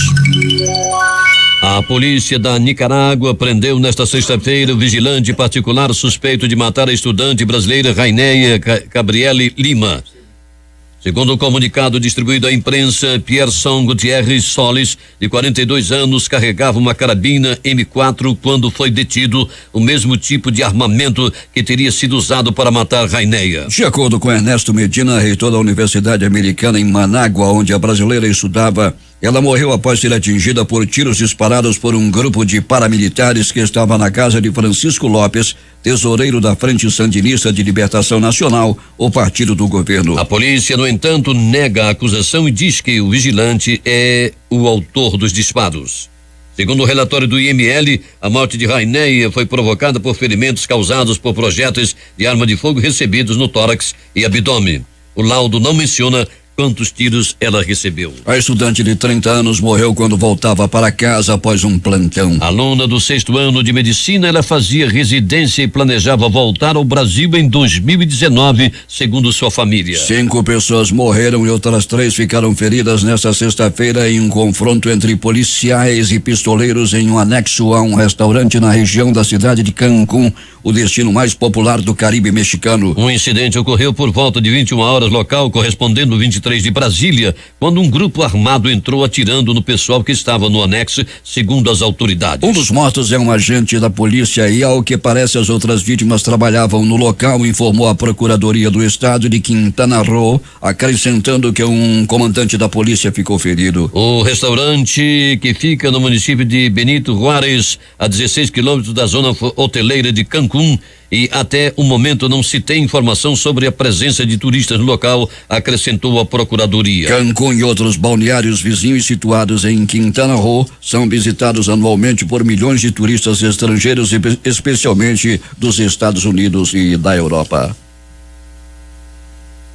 A polícia da Nicarágua prendeu nesta sexta-feira o vigilante particular suspeito de matar a estudante brasileira Raineia Gabriele Lima. Segundo o comunicado distribuído à imprensa, Pierson Gutierrez Solis, de 42 anos, carregava uma carabina M4 quando foi detido, o mesmo tipo de armamento que teria sido usado para matar Raineia. De acordo com Ernesto Medina, reitor da Universidade Americana em Manágua, onde a brasileira estudava, ela morreu após ser atingida por tiros disparados por um grupo de paramilitares que estava na casa de Francisco Lopes, tesoureiro da Frente Sandinista de Libertação Nacional, o partido do governo. A polícia, no entanto, nega a acusação e diz que o vigilante é o autor dos disparos. Segundo o relatório do IML, a morte de Raineia foi provocada por ferimentos causados por projéteis de arma de fogo recebidos no tórax e abdômen. O laudo não menciona quantos tiros ela recebeu. A estudante de 30 anos morreu quando voltava para casa após um plantão. Aluna do 6º ano de medicina, ela fazia residência e planejava voltar ao Brasil em 2019, segundo sua família. 5 pessoas morreram e outras 3 ficaram feridas nesta sexta-feira em um confronto entre policiais e pistoleiros em um anexo a um restaurante na região da cidade de Cancún, o destino mais popular do Caribe mexicano. Um incidente ocorreu por volta de 21 horas local, correspondendo 23 de Brasília, quando um grupo armado entrou atirando no pessoal que estava no anexo, segundo as autoridades. Um dos mortos é um agente da polícia e, ao que parece, as outras vítimas trabalhavam no local, informou a Procuradoria do Estado de Quintana Roo, acrescentando que um comandante da polícia ficou ferido. O restaurante, que fica no município de Benito Juárez, a 16 quilômetros da zona hoteleira de Cancún, e até o momento não se tem informação sobre a presença de turistas no local, acrescentou a Procuradoria. Cancún e outros balneários vizinhos situados em Quintana Roo são visitados anualmente por milhões de turistas estrangeiros, especialmente dos Estados Unidos e da Europa.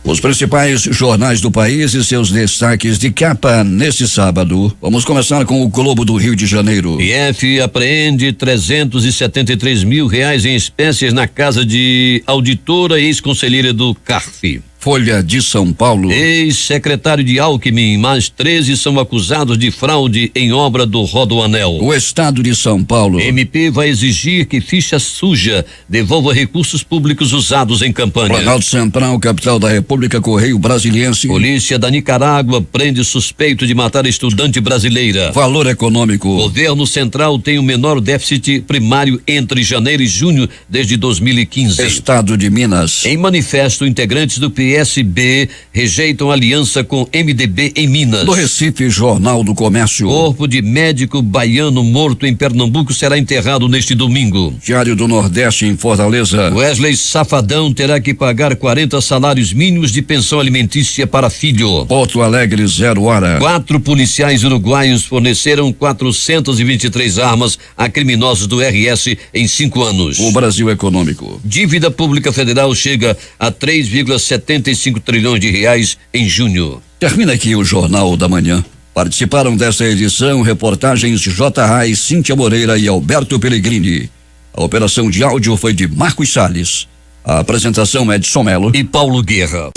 Os principais jornais do país e seus destaques de capa neste sábado. Vamos começar com o Globo do Rio de Janeiro. IF apreende R$373 mil em espécies na casa de auditora e ex-conselheira do CARF. Folha de São Paulo. Ex-secretário de Alckmin, mais 13 são acusados de fraude em obra do Rodoanel. O Estado de São Paulo. MP vai exigir que ficha suja devolva recursos públicos usados em campanha. Planalto Central, capital da República, Correio Brasiliense. Polícia da Nicarágua prende suspeito de matar estudante brasileira. Valor econômico. Governo Central tem o menor déficit primário entre janeiro e junho desde 2015. Estado de Minas. Em manifesto, integrantes do PSB rejeitam aliança com MDB em Minas. Do Recife, Jornal do Comércio. Corpo de médico baiano morto em Pernambuco será enterrado neste domingo. Diário do Nordeste, em Fortaleza. Wesley Safadão terá que pagar 40 salários mínimos de pensão alimentícia para filho. Porto Alegre, 0 hora. 4 policiais uruguaios forneceram 423 armas a criminosos do RS em 5 anos. O Brasil Econômico. Dívida pública federal chega a 3,75 trilhões de reais em junho. Termina aqui o Jornal da Manhã. Participaram desta edição reportagens de J. Reis, Cíntia Moreira e Alberto Pellegrini. A operação de áudio foi de Marcos Salles. A apresentação é de Edson Melo e Paulo Guerra.